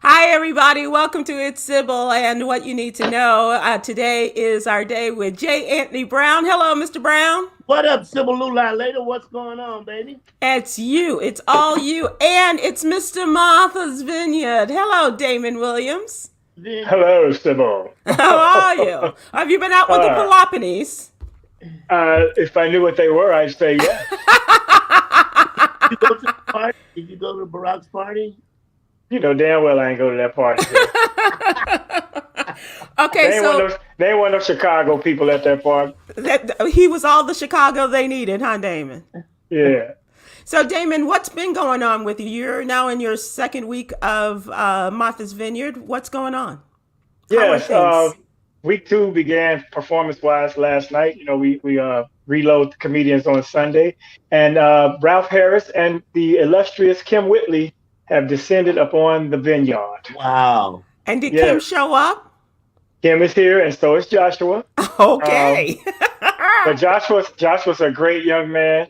Hi, everybody. Welcome to It's Sybil and What You Need to Know. Today is our day with J. Anthony Brown. Hello, Mr. Brown. What up, Sybil Lula? Later, what's going on, baby? It's you. It's all you. And it's Mr. Martha's Vineyard. Hello, Damon Williams. Vineyard. Hello, Sybil. How are you? Have you been out with the uh, Peloponnes? if I knew what they were, I'd say yes. You go to the party? Did you go to Barack's party? You know damn well I ain't go to that party. Okay, so They ain't want no Chicago people at that party. he was all the Chicago they needed, huh, Damon? Yeah. So, Damon, what's been going on with you? You're now in your second week of Martha's Vineyard. What's going on? How are Yes. things? Week two began performance-wise last night. We reload the comedians on Sunday, and Ralph Harris and the illustrious Kim Whitley have descended upon the vineyard. Wow. And did Kim Yes. show up? Kim is here, and so is Joshua. Um, Okay. but Joshua's a great young man.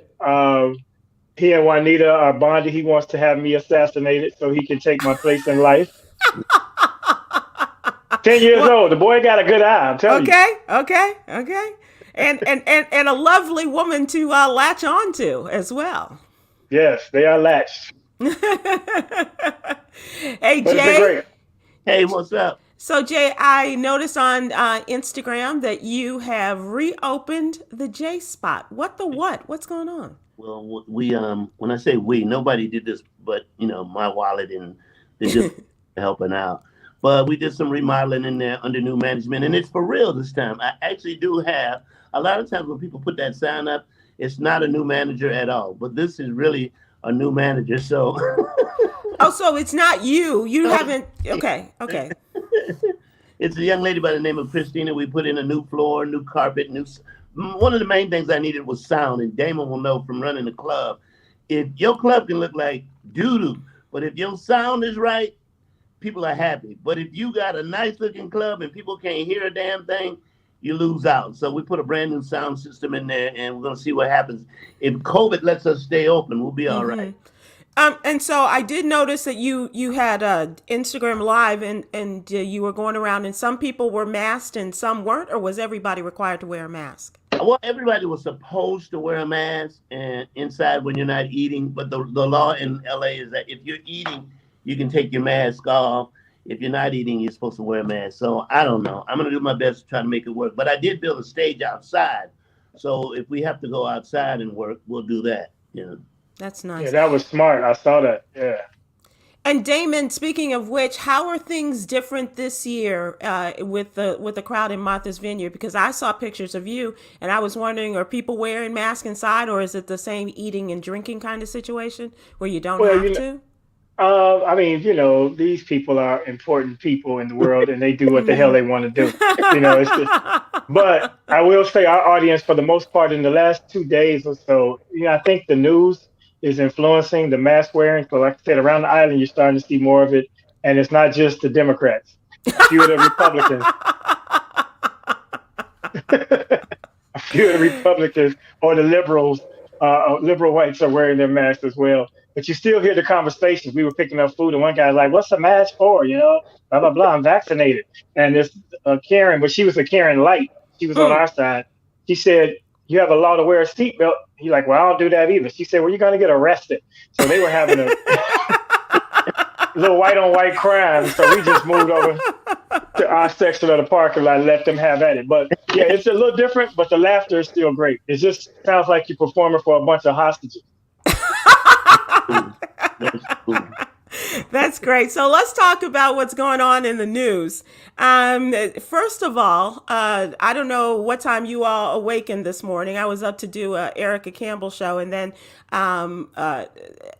He and Juanita are bonded. He wants to have me assassinated so he can take my place in life. 10 years Well, old. The boy got a good eye, I'm telling you. okay. And a lovely woman to latch on to as well. Yes, they are latched. Hey, But it's been Jay. great. Hey, what's up? So, Jay, I noticed on Instagram that you have reopened the J Spot. What the what? What's going on? Well, when I say we, nobody did this, but my wallet and they're just helping out. But we did some remodeling in there under new management, and it's for real this time. I actually do have a lot of times when people put that sign up, it's not a new manager at all, but this is really a new manager. So Oh, so it's not you. You haven't. Okay. it's a young lady by the name of Christina. We put in a new floor, new carpet, One of the main things I needed was sound, and Damon will know from running the club. If your club can look like doo doo, but if your sound is right, people are happy. But if you got a nice looking club and people can't hear a damn thing, you lose out. So we put a brand new sound system in there, and we're gonna see what happens. If COVID lets us stay open, we'll be all right. And so I did notice that you had Instagram Live and you were going around and some people were masked and some weren't, or was everybody required to wear a mask? Well, everybody was supposed to wear a mask and inside when you're not eating, but the law in LA is that if you're eating, you can take your mask off. If you're not eating, you're supposed to wear a mask. So I don't know. I'm gonna do my best to try to make it work. But I did build a stage outside, so if we have to go outside and work, we'll do that. That's Yeah, nice. that was smart. I saw that. Yeah. And Damon, speaking of which, how are things different this year with the crowd in Martha's Vineyard? Because I saw pictures of you, and I was wondering, are people wearing masks inside, or is it the same eating and drinking kind of situation where you don't Well, have to? I mean, these people are important people in the world and they do what the hell they want to do. It's just, but I will say our audience, for the most part, in the last 2 days or so, I think the news is influencing the mask wearing. So, like I said, around the island, you're starting to see more of it. And it's not just the Democrats, a few of the Republicans, a few of the Republicans or the liberals, liberal whites are wearing their masks as well. But you still hear the conversations. We were picking up food, and one guy's like, "What's the mask for?" Blah blah blah. I'm vaccinated. And this Karen, but she was a Karen light. She was on Mm. our side. She said, "You have a law to wear a seatbelt." He's like, "Well, I don't do that either." She said, "Well, you're gonna get arrested." So they were having a little white on white crime. So we just moved over to our section of the parking lot and let them have at it. But yeah, it's a little different, but the laughter is still great. It just sounds like you're performing for a bunch of hostages. Cool. That's cool. That's great. So let's talk about what's going on in the news. First of all, I don't know what time you all awakened this morning. I was up to do a Erica Campbell show, and then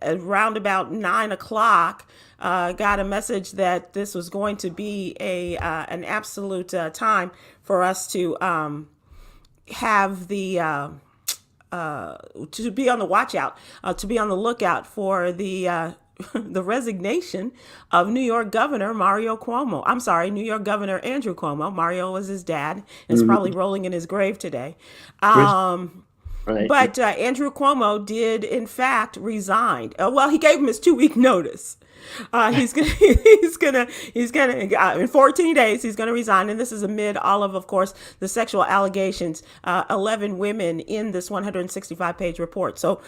around about 9 o'clock, got a message that this was going to be a an absolute time for us to have the to be on the watch out, to be on the lookout for the the resignation of New York Governor Mario Cuomo. I'm sorry, New York Governor Andrew Cuomo. Mario was his dad and is probably rolling in his grave today. Chris, Um, right? but Andrew Cuomo did, in fact, resign. Well, he gave him his 2 week notice. In 14 days he's gonna resign, and this is amid all of course, the sexual allegations. 11 women in this 165-page report. So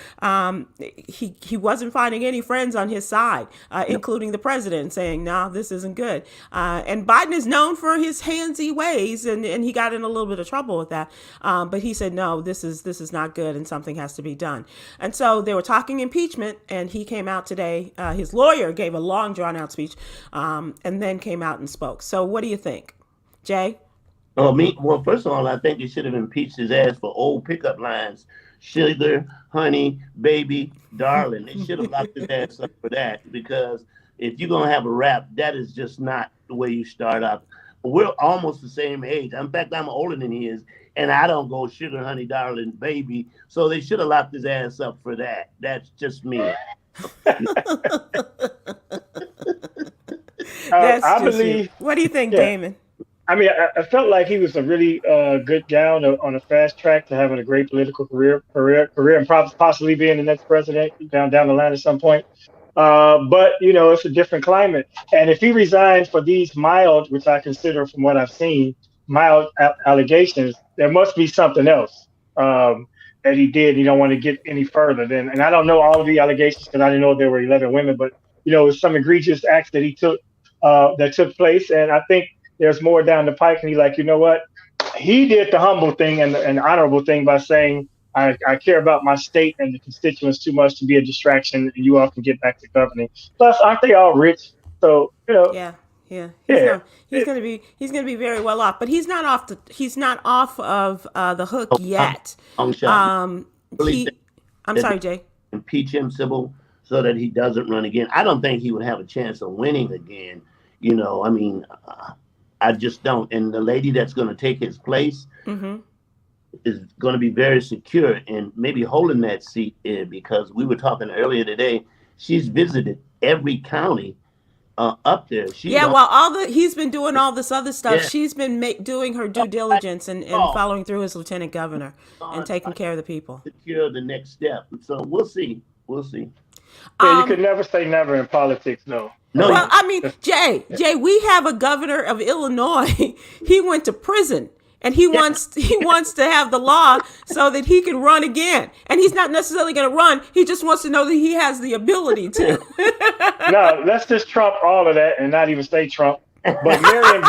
he wasn't finding any friends on his side, including the president, saying, "No, this isn't good." And Biden is known for his handsy ways, and he got in a little bit of trouble with that. But he said, "No, this is not good, and something has to be done." And so they were talking impeachment, and he came out today. His lawyer gave a long, drawn-out speech, and then came out and spoke. So what do you think, Jay? Well, first of all, I think he should have impeached his ass for old pickup lines. Sugar, honey, baby, darling. They should have locked his ass up for that, because if you're going to have a rap, that is just not the way you start out. We're almost the same age. In fact, I'm older than he is, and I don't go sugar, honey, darling, baby. So they should have locked his ass up for that. That's just me. I believe. What do you think, Damon? I mean, I felt like he was a really good guy on a fast track to having a great political career, and possibly being the next president down the line at some point. But it's a different climate, and if he resigns for these mild, which I consider, from what I've seen, mild allegations, there must be something else that he did. You don't want to get any further. And I don't know all of the allegations, because I didn't know there were 11 women, but some egregious acts that he took that took place, and I think there's more down the pike. And he's like, you know what? He did the humble thing and the honorable thing by saying, I care about my state and the constituents too much to be a distraction, and you all can get back to governing. Plus, aren't they all rich? So, Yeah. He's gonna be very well off, but he's not off of the hook yet. I'm sorry, Jay. Impeach him, Sybil, so that he doesn't run again. I don't think he would have a chance of winning again. I just don't. And the lady that's going to take his place is going to be very secure and maybe holding that seat, because we were talking earlier today. She's visited every county up there. He's been doing all this other stuff. Yeah. She's been doing her due diligence and following through as lieutenant governor and taking care of the people. Secure the next step. So we'll see. Yeah, you can never say never in politics, though. No. Well, I mean, Jay, we have a governor of Illinois. He went to prison, and he wants to have the law so that he can run again. And he's not necessarily going to run. He just wants to know that he has the ability to. No, let's just trump all of that and not even say Trump. But Marion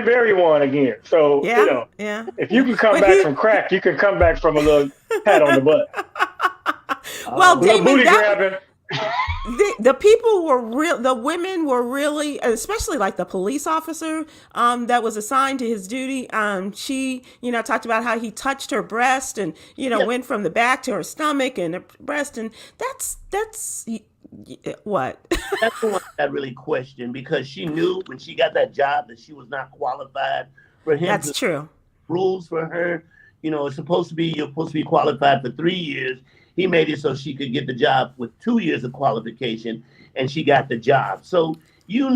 Barry won again. So, if you can come back from crack, you can come back from a little pat on the butt. Well, Damon, booty grabbing. The people were real. The women were really, especially like the police officer that was assigned to his duty. She, talked about how he touched her breast and went from the back to her stomach and her breast, and that's what. That's the one I really questioned, because she knew when she got that job that she was not qualified for him. That's true. Rules for her, it's supposed to be, you're supposed to be qualified for 3 years. He made it so she could get the job with 2 years of qualification, and she got the job. So you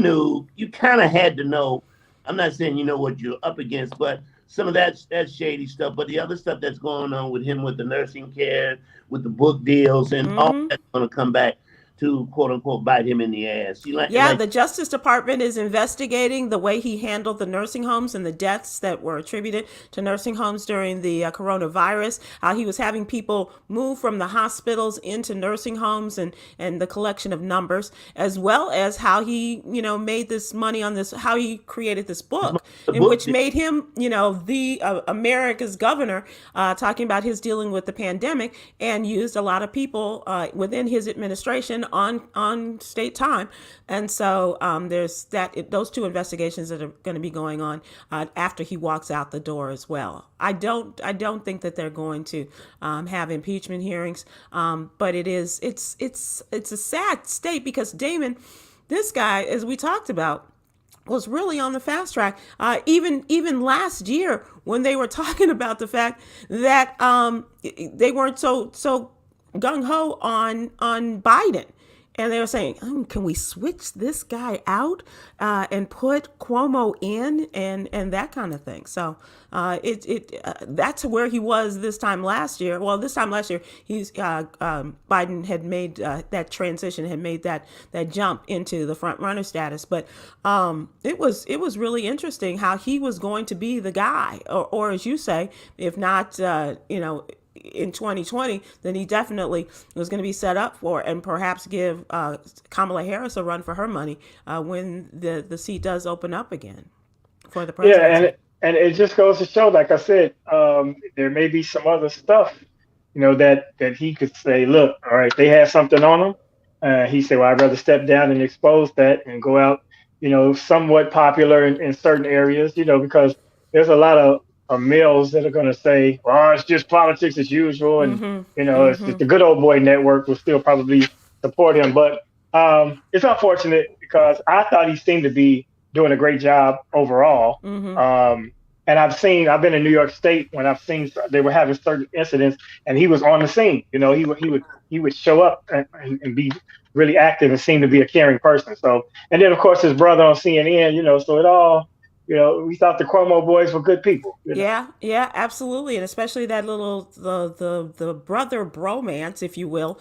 kind of had to know. I'm not saying you know what you're up against, but some of that's shady stuff. But the other stuff that's going on with him, with the nursing care, with the book deals, and all that's going to come back to, quote unquote, bite him in the ass. The Justice Department is investigating the way he handled the nursing homes and the deaths that were attributed to nursing homes during the coronavirus. How he was having people move from the hospitals into nursing homes, and the collection of numbers, as well as how he, made this money on this, how he created this book, which made him, the America's governor, talking about his dealing with the pandemic, and used a lot of people within his administration on state time. And so there's those two investigations that are going to be going on after he walks out the door as well. I don't think that they're going to have impeachment hearings, but it's a sad state, because Damon, this guy, as we talked about, was really on the fast track. Even last year, when they were talking about the fact that they weren't so gung ho on Biden. And they were saying, can we switch this guy out and put Cuomo in and that kind of thing. So that's where he was this time last year. Well, this time last year, Biden had made that transition, had made that jump into the front runner status. But it was really interesting how he was going to be the guy, or as you say, if not, in 2020, then he definitely was going to be set up for and perhaps give Kamala Harris a run for her money when the seat does open up again for the presidency. Yeah, and it just goes to show, like I said, there may be some other stuff, that he could say, look, all right, they have something on him. He said, well, I'd rather step down and expose that and go out, somewhat popular in certain areas, because there's a lot of males that are going to say, well, it's just politics as usual. And, it's just the good old boy network will still probably support him. But it's unfortunate because I thought he seemed to be doing a great job overall. And I've been in New York State when I've seen they were having certain incidents and he was on the scene. He would show up and be really active and seem to be a caring person. So, and then of course his brother on CNN, so it all, we thought the Cuomo boys were good people. Yeah, absolutely, and especially that little the brother bromance, if you will,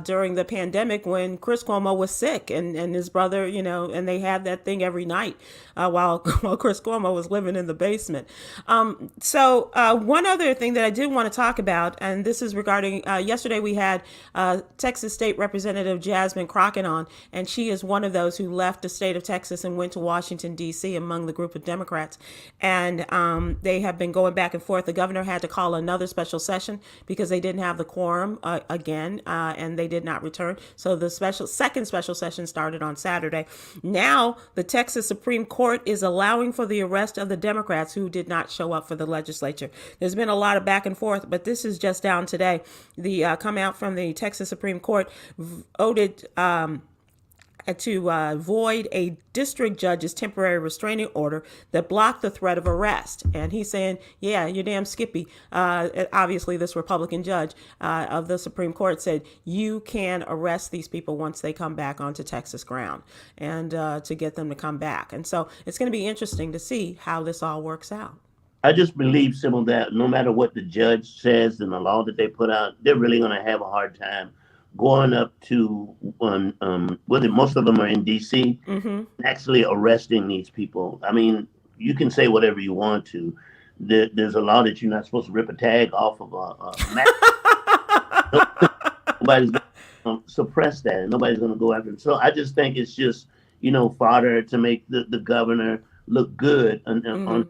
during the pandemic when Chris Cuomo was sick and his brother, and they had that thing every night while Chris Cuomo was living in the basement. So one other thing that I did want to talk about, and this is regarding yesterday we had Texas State Representative Jasmine Crockett on, and she is one of those who left the state of Texas and went to Washington D.C. among the group of Democrats, and they have been going back and forth. The governor had to call another special session because they didn't have the quorum again, and they did not return. So the second special session started on Saturday. Now the Texas Supreme Court is allowing for the arrest of the Democrats who did not show up for the legislature. There's been a lot of back and forth, but this is just down today. The come out from the Texas Supreme Court voted to void a district judge's temporary restraining order that blocked the threat of arrest. And he's saying, yeah, you're damn skippy. Obviously, this Republican judge of the Supreme Court said you can arrest these people once they come back onto Texas ground and to get them to come back. And so it's going to be interesting to see how this all works out. I just believe, Sybil, that no matter what the judge says and the law that they put out, they're really going to have a hard time going up to most of them are in D.C. Actually arresting these people. I mean, you can say whatever you want to. There's a law that you're not supposed to rip a tag off of a map. Nobody's going to suppress that, and nobody's going to go after it. So I just think it's just fodder to make the governor look good on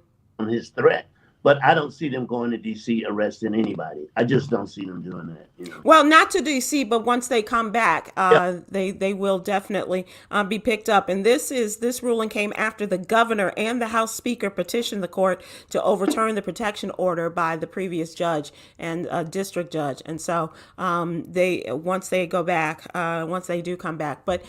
his threat. But I don't see them going to D.C. arresting anybody. I just don't see them doing that. Well, not to D.C., but once they come back, they will definitely be picked up. And this ruling came after the governor and the House Speaker petitioned the court to overturn the protection order by the previous judge and district judge. And so once they do come back, but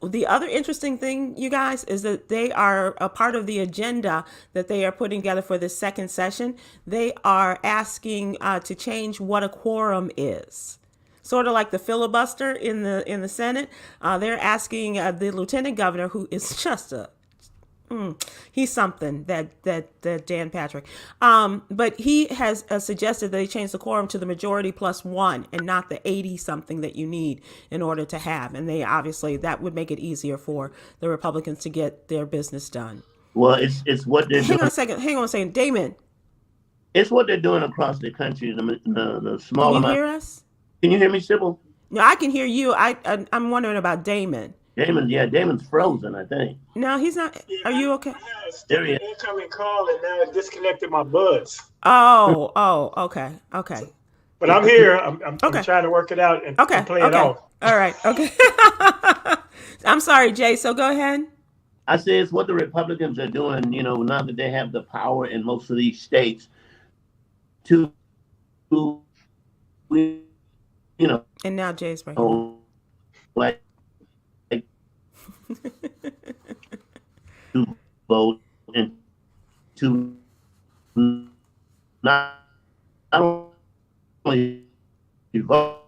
the other interesting thing, you guys, is that they are a part of the agenda that they are putting together for this second session. They are asking to change what a quorum is. Sort of like the filibuster in the Senate. They're asking the lieutenant governor, who is just he's something, that Dan Patrick. But he has suggested that they change the quorum to the majority plus one and not the 80 something that you need in order to have. And they obviously, that would make it easier for the Republicans to get their business done. Well, it's what they're doing. Hang on a second. Damon. It's what they're doing across the country. The small amount. Can you hear us? Can you hear me, Sybil? No, I can hear you. I'm wondering about Damon. Damon's frozen, I think. No, he's not. Are you okay? There he is. Incoming call, and now it disconnected my buds. Oh, okay. But I'm here. I'm okay. trying to work it out and play it off. All right. Okay. I'm sorry, Jay. So go ahead. I say it's what the Republicans are doing, now that they have the power in most of these states to And now Jay's breaking. Like to vote and to not only vote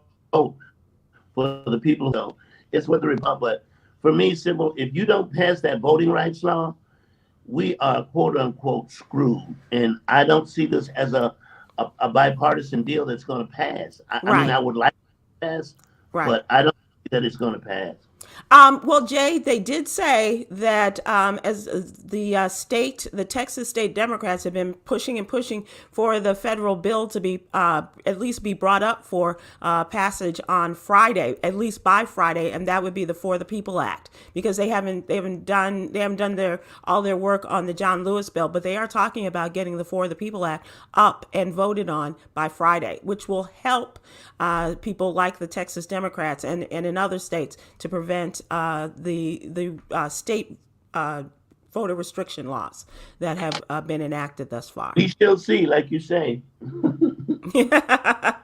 for the people. So it's what the Republic. But for me, Sybil, if you don't pass that voting rights law, we are quote unquote screwed. And I don't see this as a bipartisan deal that's going to pass. I mean, Right. I would like it to pass, Right. but I don't think that it's going to pass. Well, Jay, they did say that as the the Texas state Democrats have been pushing and pushing for the federal bill to be at least be brought up for passage on Friday, at least by Friday, and that would be the For the People Act, because they haven't done all their work on the John Lewis bill, but they are talking about getting the For the People Act up and voted on by Friday, which will help people like the Texas Democrats and in other states to prevent the state voter restriction laws that have been enacted thus far. We shall see, like you say. The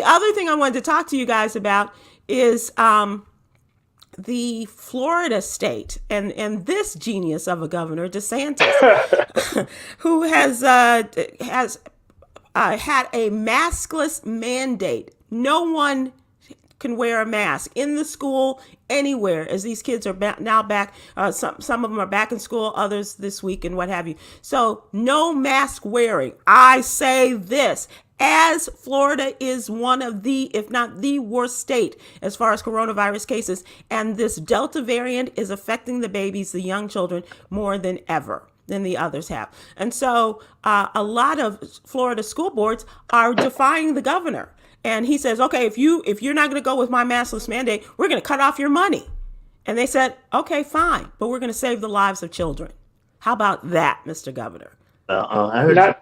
other thing I wanted to talk to you guys about is the Florida state and this genius of a governor, DeSantis, who has had a maskless mandate. No one can wear a mask in the school, anywhere, as these kids are now back. Some of them are back in school, others this week and what have you. So no mask wearing. I say this, as Florida is one of the, if not the worst state as far as coronavirus cases, and this Delta variant is affecting the babies, the young children, more than ever than the others have. And so a lot of Florida school boards are defying the governor. And he says, okay, if you're not going to go with my maskless mandate, we're going to cut off your money. And they said, okay, fine, but we're going to save the lives of children. How about that, Mr. Governor? I heard on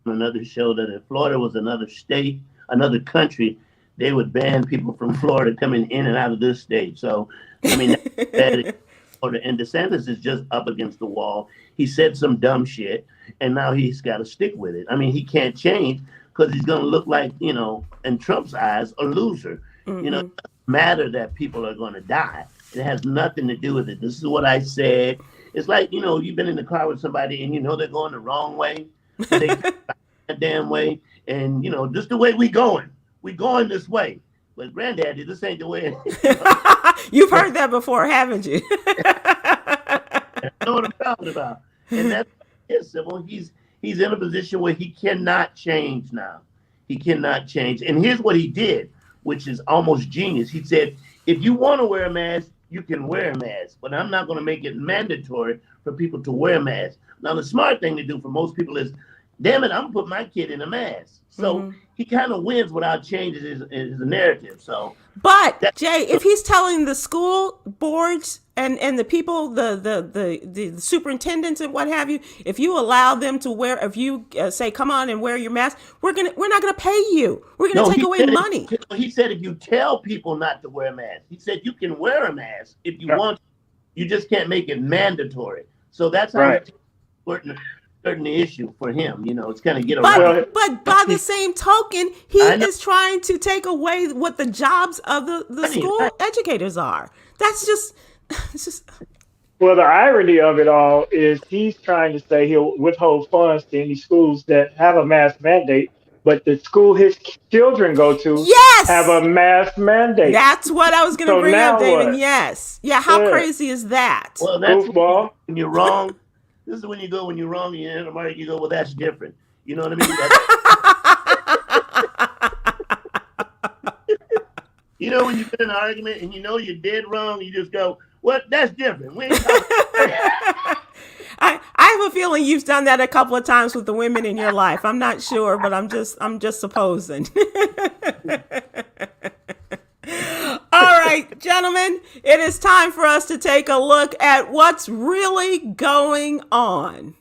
another show that if Florida was another state, another country, they would ban people from Florida coming in and out of this state. So, I mean, and DeSantis is just up against the wall. He said some dumb shit, and now he's got to stick with it. I mean, he can't change because he's going to look like, in Trump's eyes, a loser. Mm-hmm. It doesn't matter that people are going to die. It has nothing to do with it. This is what I said. It's like, you've been in the car with somebody and they're going the wrong way. They that damn way. And, just the way we going. We going this way. But granddaddy, this ain't the way. You've heard that before, haven't you? I know what I'm talking about. And that's Sybil. He's in a position where he cannot change now. He cannot change. And here's what he did, which is almost genius. He said, if you want to wear a mask, you can wear a mask, but I'm not going to make it mandatory for people to wear masks. Now, the smart thing to do for most people is, damn it, I'm going to put my kid in a mask. So he kind of wins without changing his narrative. So, but Jay, if he's telling the school boards and the people, the superintendents and what have you, if you allow them to wear, if you say, come on and wear your mask, we're not gonna pay you. We're gonna take away money. He said if you tell people not to wear masks, he said you can wear a mask if you want. You just can't make it mandatory. So that's how certain the issue for him, it's kind of get around. But by the same token, he is trying to take away what the jobs of the school educators are. That's just. Well, the irony of it all is he's trying to say he'll withhold funds to any schools that have a mask mandate, but the school his children go to have a mask mandate. That's what I was going to bring up, David. What? Yes. Yeah, how crazy is that? Well, that's when you're wrong. This is when you're wrong, and you're in America, you go, well, that's different. You know what I mean? When you've been in an argument and you're dead wrong, you just go, well, that's different. We ain't I have a feeling you've done that a couple of times with the women in your life. I'm not sure, but I'm just supposing. All right, gentlemen, it is time for us to take a look at what's really going on.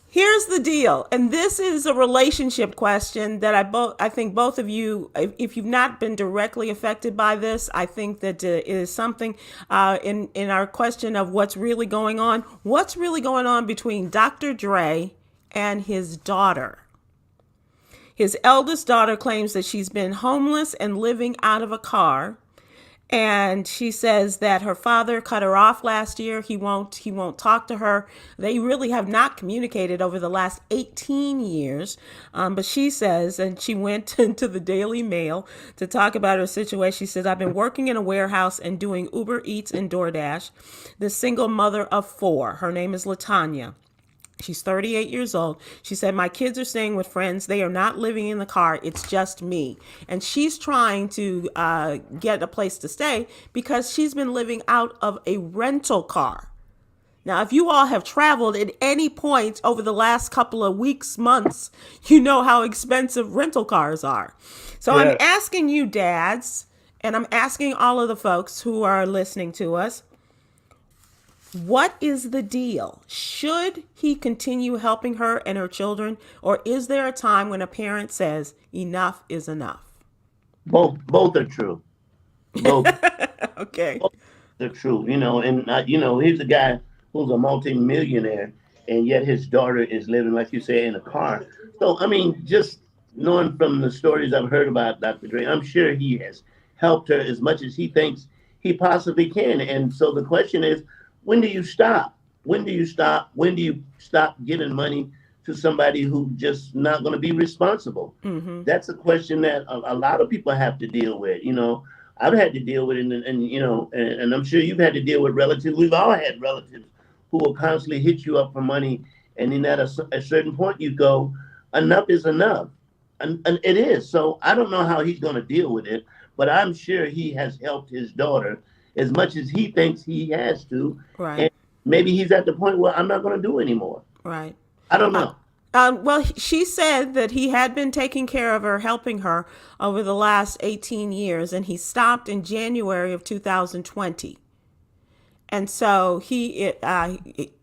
Here's the deal, and this is a relationship question that I think both of you, if you've not been directly affected by this, I think that it is something in our question of what's really going on. What's really going on between Dr. Dre and his daughter? His eldest daughter claims that she's been homeless and living out of a car. And she says that her father cut her off last year. He won't talk to her. They really have not communicated over the last 18 years. But she says, and she went into the Daily Mail to talk about her situation. She says, I've been working in a warehouse and doing Uber Eats and DoorDash. The single mother of 4. Her name is Latanya. She's 38 years old. She said, my kids are staying with friends. They are not living in the car. It's just me. And she's trying to get a place to stay because she's been living out of a rental car. Now, if you all have traveled at any point over the last couple of weeks, months, you know how expensive rental cars are. So Yes. I'm asking you, dads, and I'm asking all of the folks who are listening to us, what is the deal? Should he continue helping her and her children, or is there a time when a parent says enough is enough? Both are true. Both Okay. are true. Here's a guy who's a multi-millionaire, and yet his daughter is living, like you say, in a car. So, I mean, just knowing from the stories I've heard about Dr. Dre, I'm sure he has helped her as much as he thinks he possibly can. And so the question is, when do you stop? When do you stop? When do you stop giving money to somebody who's just not going to be responsible? Mm-hmm. That's a question that a lot of people have to deal with. I've had to deal with it, and I'm sure you've had to deal with relatives. We've all had relatives who will constantly hit you up for money, and then at a certain point you go, enough is enough, and it is. So I don't know how he's going to deal with it, but I'm sure he has helped his daughter as much as he thinks he has to. Right. And maybe he's at the point where I'm not going to do anymore. Right. I don't know. Well, she said that he had been taking care of her, helping her over the last 18 years, and he stopped in January of 2020. And so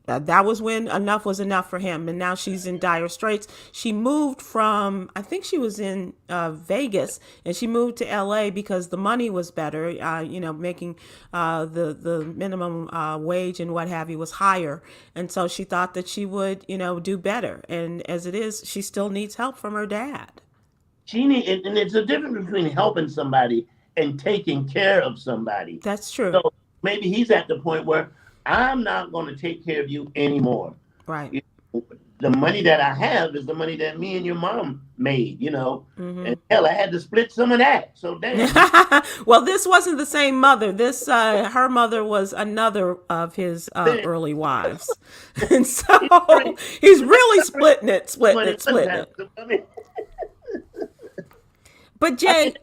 that was when enough was enough for him. And now she's in dire straits. She moved from, I think she was in Vegas, and she moved to LA because the money was better. Making the minimum wage and what have you was higher. And so she thought that she would, do better. And as it is, she still needs help from her dad. And it's a difference between helping somebody and taking care of somebody. That's true. So maybe he's at the point where I'm not going to take care of you anymore. Right. The money that I have is the money that me and your mom made, Mm-hmm. And hell, I had to split some of that. So damn. Well, this wasn't the same mother. Her mother was another of his early wives. And so he's really splitting it. I mean, But Jay,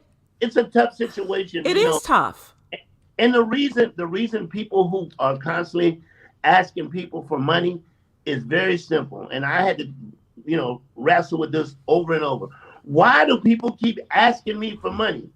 it's a tough situation. it is tough. And the reason people who are constantly asking people for money is very simple. And I had to, wrestle with this over and over. Why do people keep asking me for money?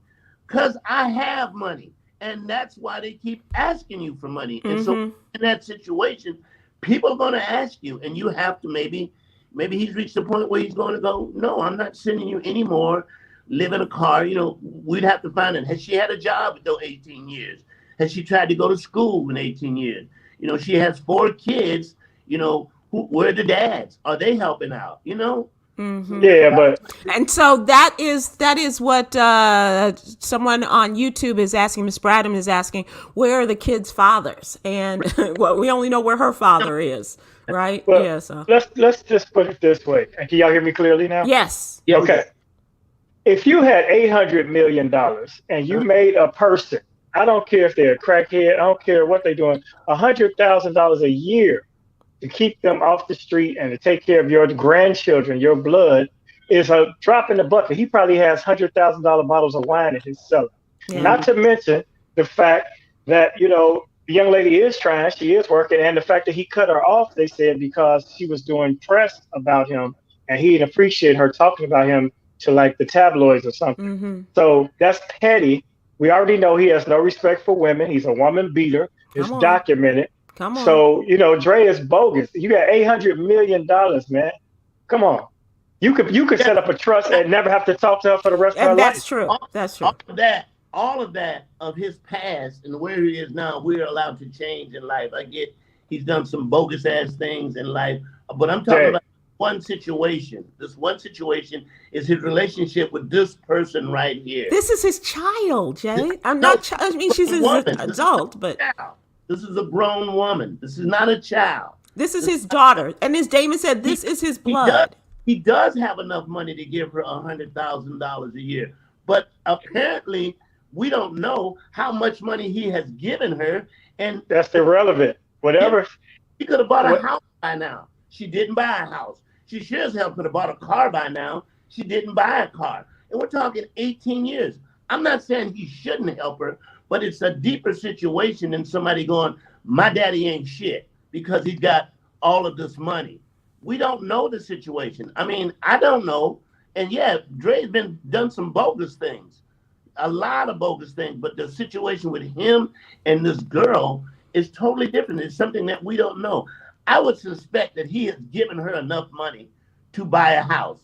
Because I have money. And that's why they keep asking you for money. And so in that situation, people are going to ask you, and you have to maybe he's reached the point where he's going to go, no, I'm not sending you anymore. Live in a car, we'd have to find it. Has she had a job in those 18 years? Has she tried to go to school in 18 years? She has 4 kids, where are the dads? Are they helping out? Mm-hmm. Yeah, but and so that is what someone on YouTube is asking. Miss Bradham is asking, where are the kids' fathers? And well, we only know where her father is, right? well, Yeah. So let's just put it this way. And can y'all hear me clearly now? yes. Yeah, Okay. If you had $800 million and you made a person, I don't care if they're a crackhead, I don't care what they're doing, $100,000 a year to keep them off the street and to take care of your grandchildren, your blood, is a drop in the bucket. He probably has $100,000 bottles of wine in his cellar. Yeah. Not to mention the fact that, the young lady is trying, she is working, and the fact that he cut her off, they said, because she was doing press about him and he didn't appreciate her talking about him to like the tabloids or something. Mm-hmm. So that's petty. We already know he has no respect for women. He's a woman beater. It's Come on. documented. Come on. So, Dre is bogus. You got $800 million, man. Come on. You could set up a trust and never have to talk to her for the rest of her And life. that's true. That's true. All of that of his past and where he is now, we're allowed to change in life. I get he's done some bogus ass things in life, but I'm talking about one situation. This one situation is his relationship with this person right here. This is his child, Jay. I'm No, not. I mean, she's his woman. adult, but Child. This is a grown woman. This is not a child. this is his daughter. And as Damon said, this is his blood. He does have enough money to give her $100,000 a year, but apparently we don't know how much money he has given her, and That's irrelevant. Whatever. she could have bought a house by now. She didn't buy a house. She sure as hell could have bought a car by now. She didn't buy a car, and we're talking 18 years. I'm not saying he shouldn't help her, but it's a deeper situation than somebody going, "My daddy ain't shit," because he's got all of this money. We don't know the situation. I mean, I don't know. And yeah, Dre's done some bogus things, a lot of bogus things. But the situation with him and this girl is totally different. It's something that we don't know. I would suspect that he has given her enough money to buy a house,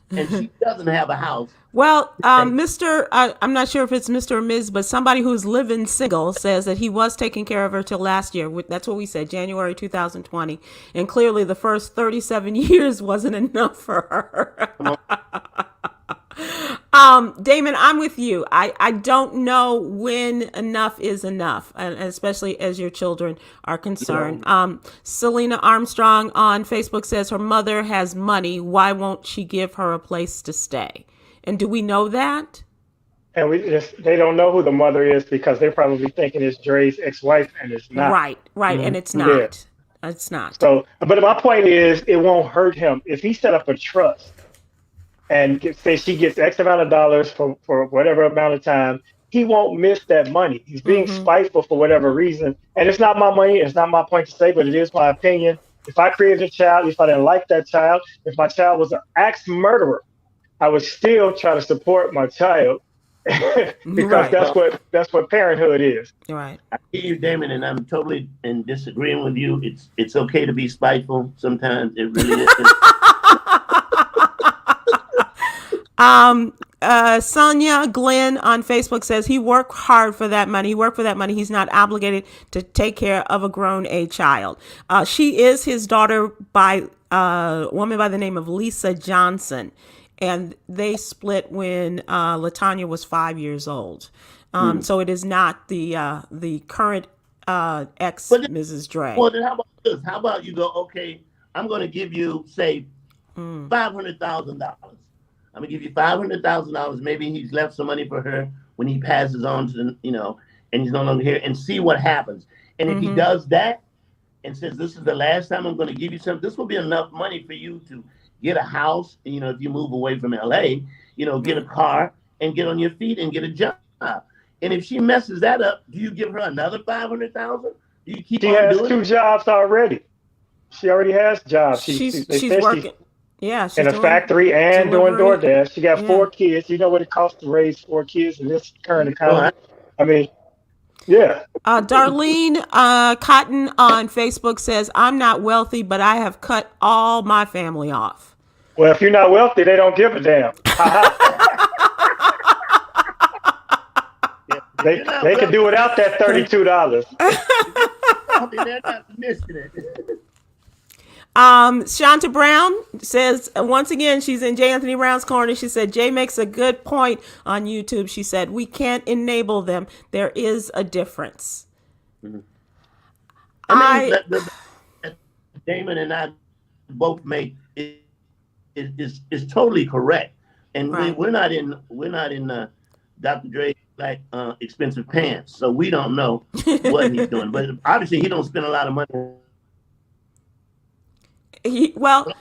and she doesn't have a house. Well, Mr. I'm not sure if it's Mr. or Ms., but somebody who's living single says that he was taking care of her till last year. That's what we said, January 2020. And clearly the first 37 years wasn't enough for her. Damon, I'm with you. I don't know when enough is enough, and especially as your children are concerned. Selena Armstrong on Facebook says her mother has money. Why won't she give her a place to stay? And do we know that? And they don't know who the mother is because they're probably thinking it's Dre's ex-wife, and it's not. Right. And it's not. Yeah. It's not. So, but my point is, it won't hurt him if he set up a trust and say she gets X amount of dollars for whatever amount of time. He won't miss that money. He's being spiteful for whatever reason. And it's not my money. It's not my point to say, but it is my opinion. If I created a child, if I didn't like that child, if my child was an axe murderer, I would still try to support my child because that's what parenthood is. Right. I hear you, Damon, and I'm totally in disagreeing with you. It's okay to be spiteful sometimes. It really is. Sonia Glenn on Facebook says he worked hard for that money. He worked for that money. He's not obligated to take care of a grown a child. She is his daughter by a woman by the name of Lisa Johnson. And they split when LaTanya was 5 years old. So it is not the current ex Mrs. Dre. Well, then how about this? How about you go, okay, I'm going to give you, say, $500,000. I'm going to give you $500,000. Maybe he's left some money for her when he passes on to the, and he's no longer here, and see what happens. And if he does that and says, this is the last time I'm going to give you something, this will be enough money for you to get a house, if you move away from LA, get a car and get on your feet and get a job. And if she messes that up, do you give her another $500,000? Do you keep She on has doing 2 it? jobs already. She already has jobs. She's working. She's in a factory and doing DoorDash. She got 4 kids. You know what it costs to raise 4 kids in this current economy? I mean, yeah. Darlene Cotton on Facebook says, I'm not wealthy, but I have cut all my family off. Well, if you're not wealthy, they don't give a damn. They can do without that $32. They're not missing it. Shanta Brown says, once again, she's in J. Anthony Brown's corner. She said, Jay makes a good point on YouTube. She said, we can't enable them. There is a difference. I mean, Damon and I both made is totally correct. And we're not in Dr. Dre's like expensive pants. So we don't know what he's doing. But obviously he don't spend a lot of money. He probably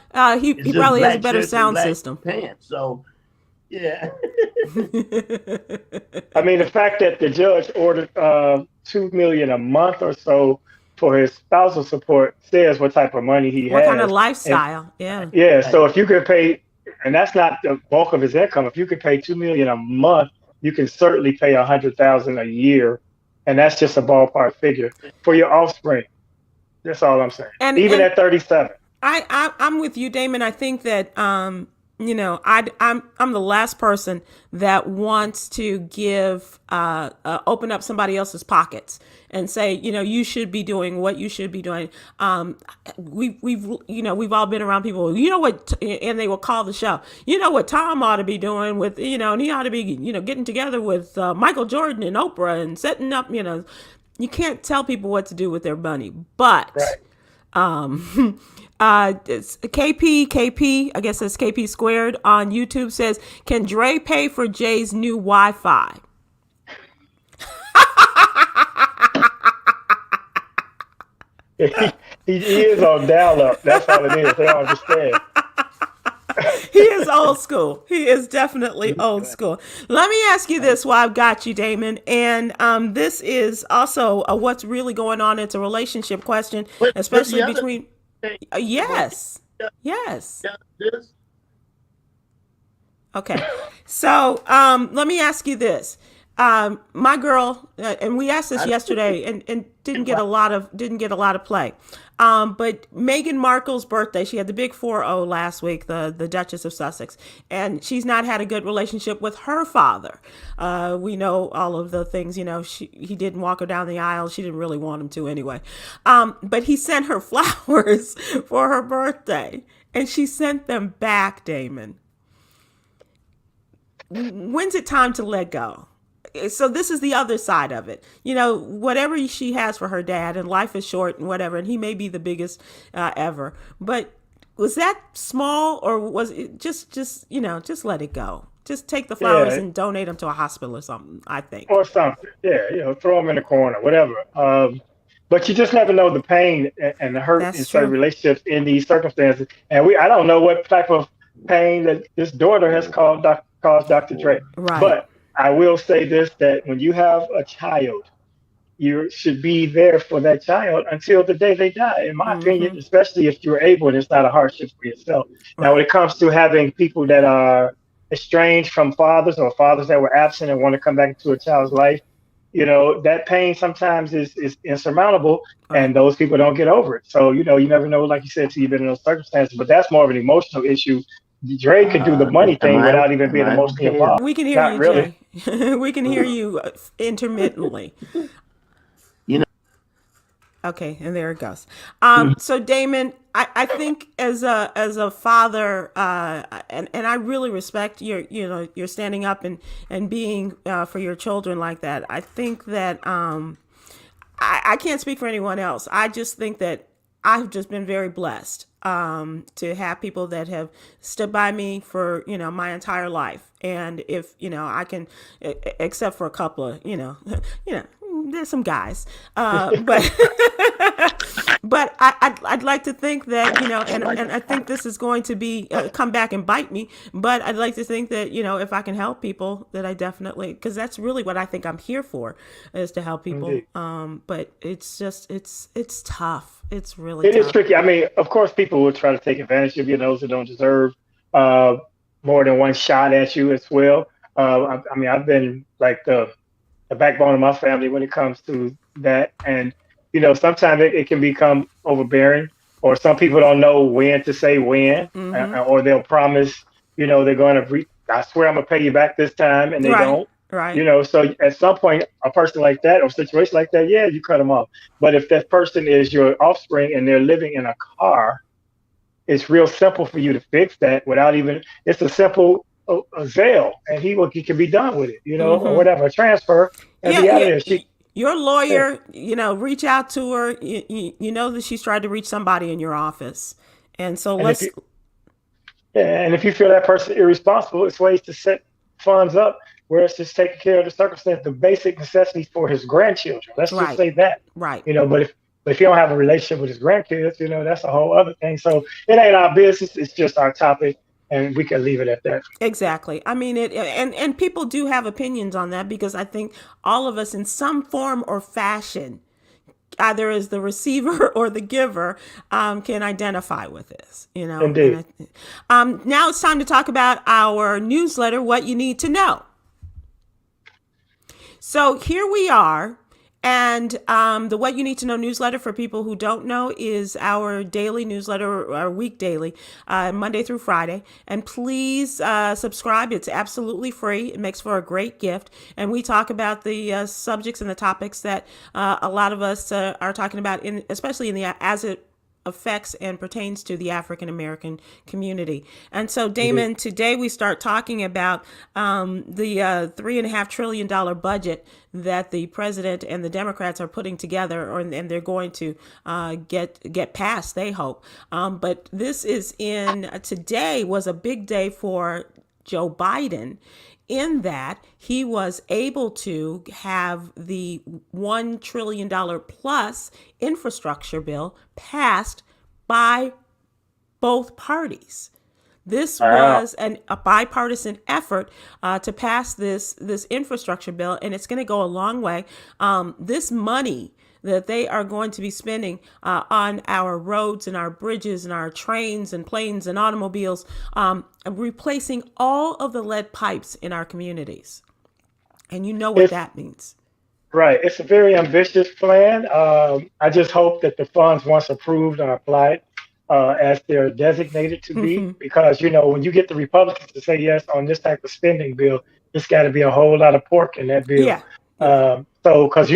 has a better sound system. Pants, so yeah. I mean, the fact that the judge ordered $2 million a month or so for his spousal support says what type of money he has. What kind of lifestyle? Yeah. So if you could pay, and that's not the bulk of his income. If you could pay $2 million a month, you can certainly pay $100,000 a year, and that's just a ballpark figure for your offspring. That's all I'm saying. Even at 37. I'm with you, Damon. I think that I'm the last person that wants to open up somebody else's pockets and say, you should be doing what you should be doing. We've all been around people, what, and they will call the show, what Tom ought to be doing with, and he ought to be, getting together with Michael Jordan and Oprah and setting up, you can't tell people what to do with their money, but Right. it's KP, I guess it's KP squared on YouTube says, can Dre pay for Jay's new Wi-Fi? He is on dial-up. That's all it is. They don't understand. He is old school. He is definitely old school. Let me ask you this while I've got you, Damon. And this is also what's really going on. It's a relationship question, But especially the other between. thing, Yes. yeah, Yes. this, Okay. So let me ask you this. My girl, and we asked this I, yesterday and didn't get a lot of play. But Meghan Markle's birthday, she had the big 4-0 last week, the Duchess of Sussex, and she's not had a good relationship with her father. We know all of the things, he didn't walk her down the aisle. She didn't really want him to anyway. But he sent her flowers for her birthday, and she sent them back, Damon. When's it time to let go? So this is the other side of it. Whatever she has for her dad, and life is short and whatever, and he may be the biggest ever. But was that small, or was it just let it go? Just take the flowers Yeah, and donate them to a hospital or something, I think. or something. Yeah, throw them in the corner, whatever. But you just never know the pain and the hurt in That's certain true. relationships in these circumstances. And I don't know what type of pain that this daughter has caused Dr. Dre. Right. But I will say this, that when you have a child, you should be there for that child until the day they die, in my opinion, Mm-hmm. especially if you're able and it's not a hardship for yourself. Now, when Right. it comes to having people that are estranged from fathers or fathers that were absent and want to come back into a child's life, that pain sometimes is insurmountable, Right. and those people don't get over it. So, you never know, like you said, till you've been in those circumstances, but that's more of an emotional issue. Dre could do the money am thing without even am being I emotionally okay? involved. We can hear Not you, really. Jay. We can hear you intermittently. You know, Okay, and there it goes. So Damon, I think as a father, and I really respect your standing up and being for your children like that. I think that I can't speak for anyone else. I just think that I've just been very blessed to have people that have stood by me for my entire life, and if I can, except for a couple of there's some guys, but but I'd like to think that and I think this is going to be come back and bite me, but I'd like to think that if I can help people, that I definitely, because that's really what I think I'm here for, is to help people. Indeed. But it's just it's tough. It's really It is tough. tricky. I mean, of course, people will try to take advantage of you, those that don't deserve uh, more than one shot at you as well. I mean, I've been like the backbone of my family when it comes to that. And, sometimes it can become overbearing, or some people don't know when to say when, Mm-hmm. or they'll promise, they're going to, I swear I'm going to pay you back this time, and they Right. don't. Right. So at some point, a person like that or a situation like that, yeah, you cut them off. But if that person is your offspring and they're living in a car, it's real simple for you to fix that without even, it's a simple a Zelle, and he can be done with it, or Mm-hmm. whatever, a transfer, and Yeah. be out of Yeah. there. Your Yeah. lawyer, reach out to her. You know that she's tried to reach somebody in your office, and so And if let's. you yeah, and if you feel that person irresponsible, it's ways to set funds up where it's just taking care of the circumstance, the basic necessities for his grandchildren. Let's just Right. say that, Right. but if you don't have a relationship with his grandkids, that's a whole other thing. So it ain't our business. It's just our topic, and we can leave it at that. Exactly. I mean it, and people do have opinions on that, because I think all of us in some form or fashion, either as the receiver or the giver, can identify with this, Indeed. now it's time to talk about our newsletter, What You Need to Know. So here we are, And the What You Need to Know newsletter, for people who don't know, is our daily newsletter, our week daily, Monday through Friday. And please subscribe. It's absolutely free. It makes for a great gift. And we talk about the subjects and the topics that a lot of us are talking about, especially in the as it affects and pertains to the African American community. And so, Damon, today we start talking about the $3.5 trillion budget that the president and the Democrats are putting together, and they're going to get passed, they hope. But this is today was a big day for Joe Biden, in that he was able to have the $1 trillion plus infrastructure bill passed by both parties. This was a bipartisan effort to pass this infrastructure bill, and it's going to go a long way. This money that they are going to be spending on our roads and our bridges and our trains and planes and automobiles, replacing all of the lead pipes in our communities. And you know what that means. Right. It's a very ambitious plan. I just hope that the funds, once approved, are applied as they're designated to be, because, when you get the Republicans to say yes on this type of spending bill, it's got to be a whole lot of pork in that bill. Yeah. So, because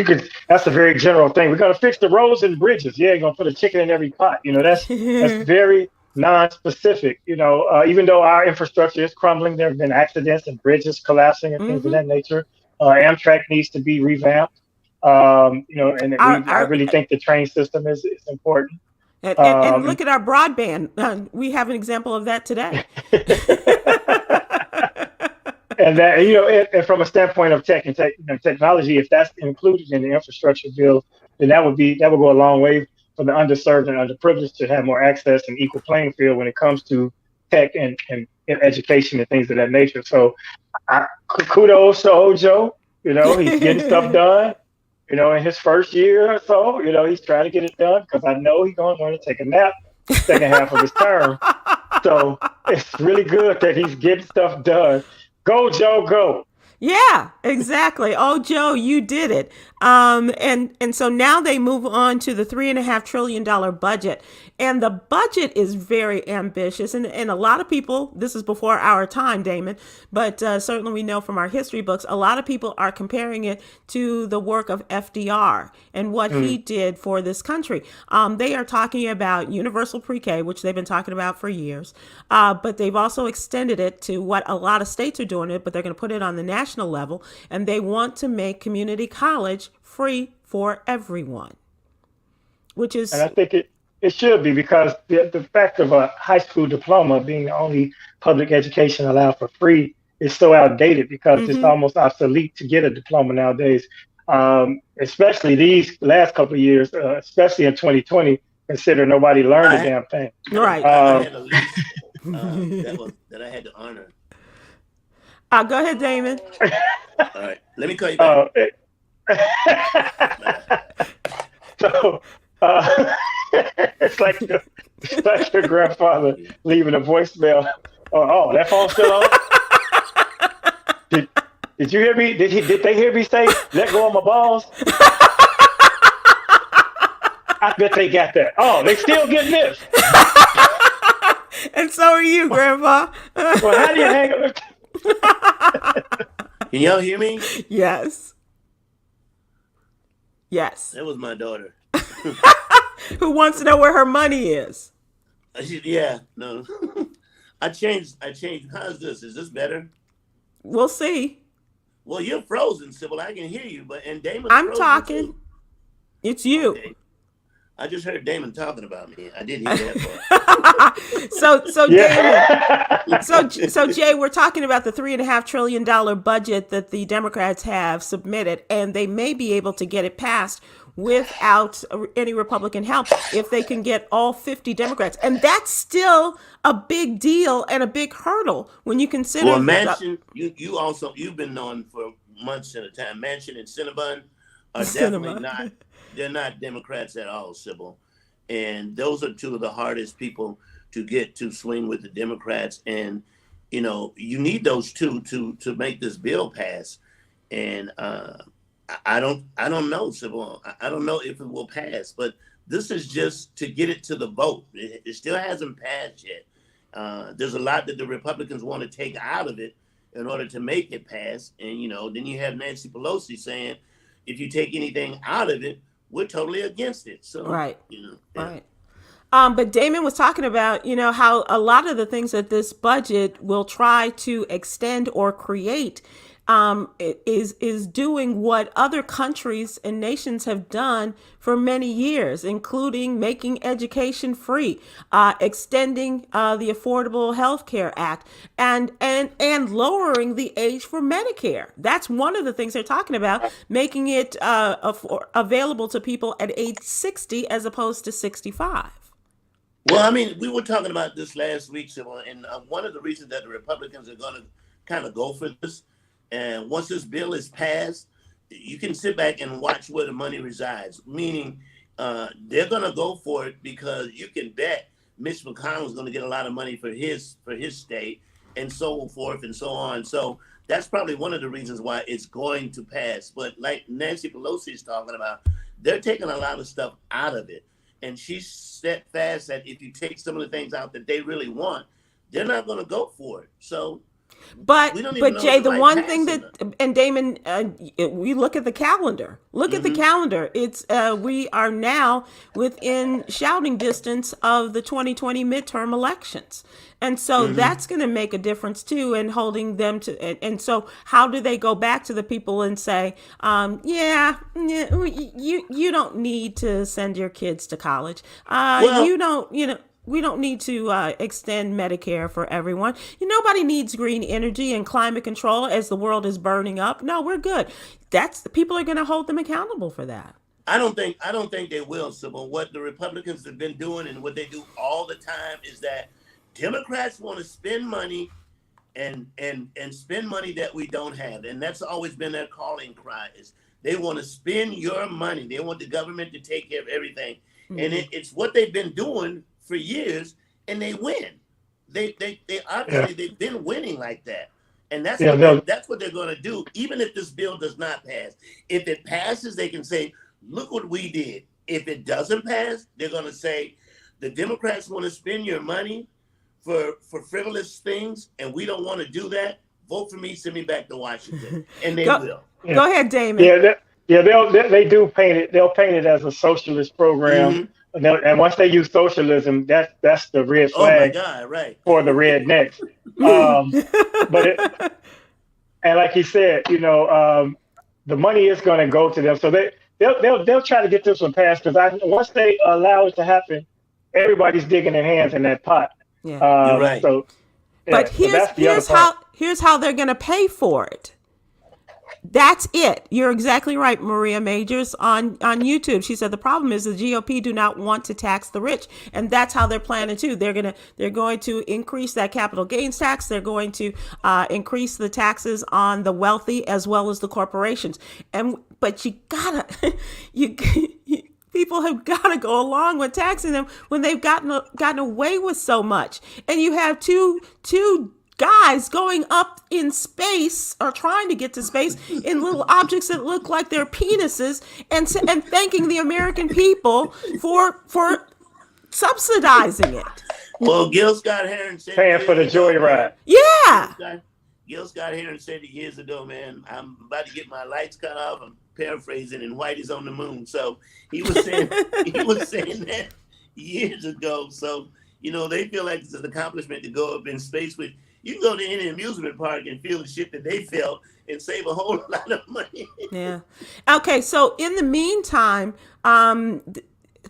that's a very general thing. We're going to fix the roads and bridges. Yeah, you're going to put a chicken in every pot. That's very non-specific. Even though our infrastructure is crumbling, there have been accidents and bridges collapsing and things of that nature. Amtrak needs to be revamped. And I really think the train system is important. And look at our broadband. We have an example of that today. And that, and from a standpoint of tech and technology, if that's included in the infrastructure bill, then that would go a long way for the underserved and underprivileged to have more access and equal playing field when it comes to tech and education and things of that nature. So, kudos to Ojo. He's getting stuff done. In his first year or so, he's trying to get it done, because I know he's going to want to take a nap second half of his term. So it's really good that he's getting stuff done. Go, Joe, go. Yeah, exactly. Oh, Joe, you did it. And so now they move on to the $3.5 trillion budget. And the budget is very ambitious. And a lot of people, this is before our time, Damon, but certainly we know from our history books, a lot of people are comparing it to the work of FDR and what he did for this country. They are talking about universal pre-K, which they've been talking about for years. But they've also extended it to what a lot of states are doing it, but they're going to put it on the national level. And they want to make community college free for everyone, which is... And I think it should be, because the fact of a high school diploma being the only public education allowed for free is so outdated, because it's almost obsolete to get a diploma nowadays, especially these last couple of years, especially in 2020, consider nobody learned a damn thing. Right. I had a list that I had to honor. Go ahead, Damon. All right, let me call you back. So it's like your grandfather leaving a voicemail. Oh, that phone's still on? Did you hear me? Did they hear me say, "Let go of my balls"? I bet they got that. Oh, they still getting this. And so are you, Grandpa. Well, how do you hang up? Can y'all hear me? Yes. That was my daughter. Who wants to know where her money is? Yeah, no. I changed. How's this? Is this better? We'll see. Well, you're frozen, Sybil. I can hear you, and Damon. I'm talking. Too. It's you. Okay. I just heard Damon talking about me. I didn't hear that part. So Damon, so Jay, we're talking about the $3.5 trillion budget that the Democrats have submitted, and they may be able to get it passed without any Republican help if they can get all 50 Democrats. And that's still a big deal and a big hurdle when you consider. Well, Manchin, you've been known for months at a time. Manchin and Cinnabon are definitely not. They're not Democrats at all, Sybil. And those are two of the hardest people to get to swing with the Democrats. And, you need those two to make this bill pass. And I don't know, Sybil. I don't know if it will pass, but this is just to get it to the vote. It still hasn't passed yet. There's a lot that the Republicans want to take out of it in order to make it pass. And, then you have Nancy Pelosi saying, if you take anything out of it, we're totally against it. So, Right. yeah. Right. But Damon was talking about, how a lot of the things that this budget will try to extend or create is doing what other countries and nations have done for many years, including making education free, extending the Affordable Health Care Act, and lowering the age for Medicare. That's one of the things they're talking about, making it available to people at age 60 as opposed to 65. Well, I mean, we were talking about this last week, Sybil, and one of the reasons that the Republicans are going to kind of go for this, and once this bill is passed, you can sit back and watch where the money resides. Meaning, they're going to go for it because you can bet Mitch McConnell is going to get a lot of money for his state, and so forth and so on. So that's probably one of the reasons why it's going to pass. But like Nancy Pelosi is talking about, they're taking a lot of stuff out of it. And she's set fast that if you take some of the things out that they really want, they're not going to go for it. So, but Jay, the one thing that, and Damon, we look at the calendar. Look at the calendar. It's we are now within shouting distance of the 2020 midterm elections, and so that's going to make a difference too in holding them to. And so, how do they go back to the people and say, you don't need to send your kids to college. You don't. We don't need to extend Medicare for everyone. Nobody needs green energy and climate control as the world is burning up. No, we're good. People are going to hold them accountable for that. I don't think they will, Sybil. What the Republicans have been doing and what they do all the time is that Democrats want to spend money and spend money that we don't have. And that's always been their calling cry, is they want to spend your money. They want the government to take care of everything. Mm-hmm. And it's what they've been doing for years, and they win. They obviously they've been winning like that, and that's what they're going to do. Even if this bill does not pass, if it passes, they can say, "Look what we did." If it doesn't pass, they're going to say, "The Democrats want to spend your money for frivolous things, and we don't want to do that. Vote for me, send me back to Washington," and they will. Yeah. Go ahead, Damon. They do paint it. They'll paint it as a socialist program. Mm-hmm. And once they use socialism, that's the red flag for the rednecks. And like he said, the money is going to go to them. So they'll try to get this one passed, because once they allow it to happen, everybody's digging their hands in that pot. Yeah, you're right. But here's how they're going to pay for it. That's it. You're exactly right, Maria Majors on YouTube. She said the problem is the GOP do not want to tax the rich, and that's how they're planning to. They're going to increase that capital gains tax. They're going to increase the taxes on the wealthy as well as the corporations. But people have got to go along with taxing them when they've gotten away with so much. And you have two guys going up in space, or trying to get to space, in little objects that look like they're penises, and thanking the American people for subsidizing it. Well, Gil Scott Heron said, paying for the joyride. Yeah. Gil Scott Heron said it years ago, man, I'm about to get my lights cut off. I'm paraphrasing, and Whitey's on the moon. So he was saying that years ago. So, they feel like it's an accomplishment to go up in space with. You can go to any amusement park and feel the shit that they felt and save a whole lot of money. Yeah. Okay. So in the meantime,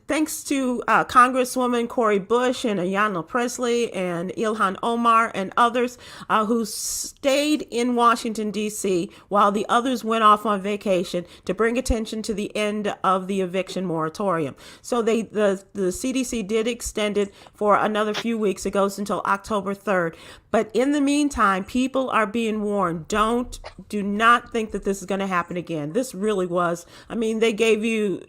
thanks to Congresswoman Cori Bush and Ayanna Pressley and Ilhan Omar and others who stayed in Washington, D.C. while the others went off on vacation to bring attention to the end of the eviction moratorium. So the CDC did extend it for another few weeks. It goes until October 3rd. But in the meantime, people are being warned. Do not think that this is going to happen again. This really was. I mean, they gave you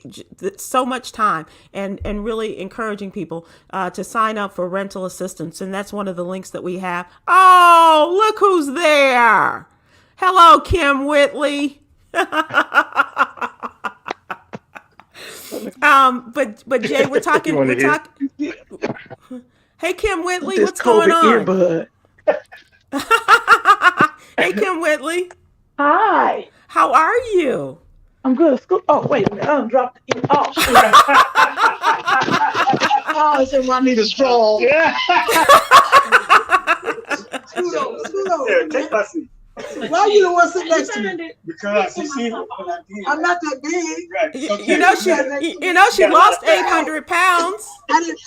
so much time and really encouraging people to sign up for rental assistance. And that's one of the links that we have. Oh, look who's there. Hello, Kim Whitley. But Jay, we're talking. You want We're to hear? talking. Hey, Kim Whitley, This what's going COVID on? earbud. Hey, Kim Whitley, Hi. how are you? I'm good. School. Oh, wait a minute. I dropped the ear. Oh, shit. Oh, it's in my need a straw. Yeah. Kudos. Take my seat. Why you the one sitting next to me? Because you see when I did. I'm not that big. Right. You know she Yeah. lost 800 pounds. I don't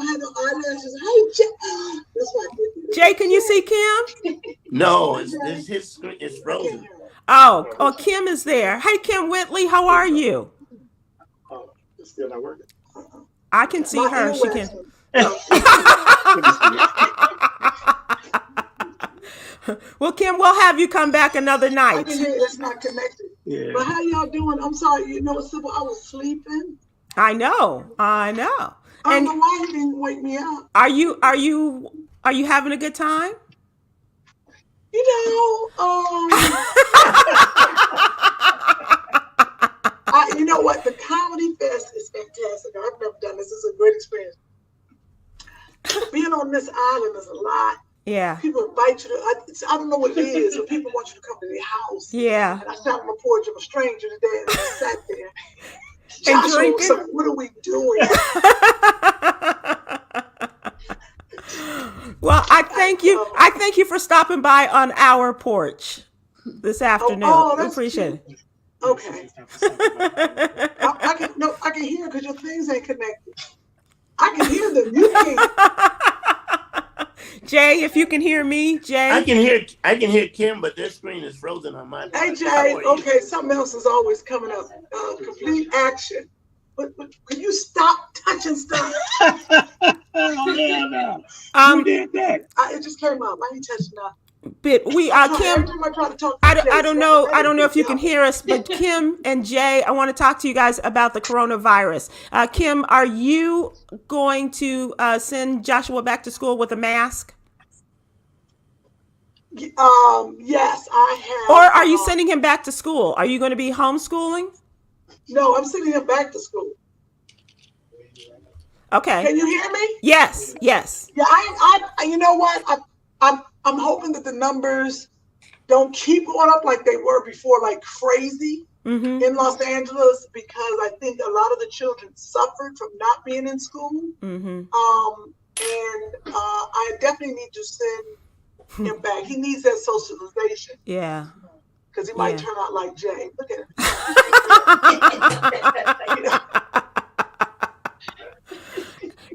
have no eyelashes. Hey, that's why I did it. Jay, can you see Kim? No, it's his screen. It's frozen. Oh, Kim is there. Hey, Kim Whitley, how are you? Oh, it's still not working. I can see My her. She can. Well, Kim, we'll have you come back another I night. can hear it's not connected. Yeah. But how y'all doing? I'm sorry. You know, Sybil, I was sleeping. I know. I don't And know why you didn't wake me up. are you having a good time? You know what? The Comedy Fest is fantastic. I've never done this. It's a great experience. Being on this island is a lot. Yeah. People invite you to, I don't know what it is, but people want you to come to their house. Yeah. And I sat on the porch of a stranger today and I sat there. And Joshua, drinking? so what are we doing? Well, I thank you for stopping by on our porch this afternoon. We that's appreciate it. Okay. I can hear because your things ain't connected. I can hear them. You can't. Jay, if you can hear me, Jay. I can hear Kim, but their screen is frozen on mine. Hey, Jay, okay, something else is always coming up. Complete action. But can you stop touching stuff? Oh, yeah, no. Who did that? It just came up. I ain't touching nothing. But we Kim, Every time I try to talk to I Jay, don't know if you can hear us, but Kim and Jay, I want to talk to you guys about the coronavirus. Kim, are you going to send Joshua back to school with a mask? Yes, I have. Or are you sending him back to school? Are you going to be homeschooling? No, I'm sending him back to school. Okay. Can you hear me? Yes. Yeah, you know what? I'm hoping that the numbers don't keep going up like they were before, like crazy in Los Angeles, because I think a lot of the children suffered from not being in school. And I definitely need to send him back. He needs that socialization. Yeah. Because he might turn out like Jay. Look at him.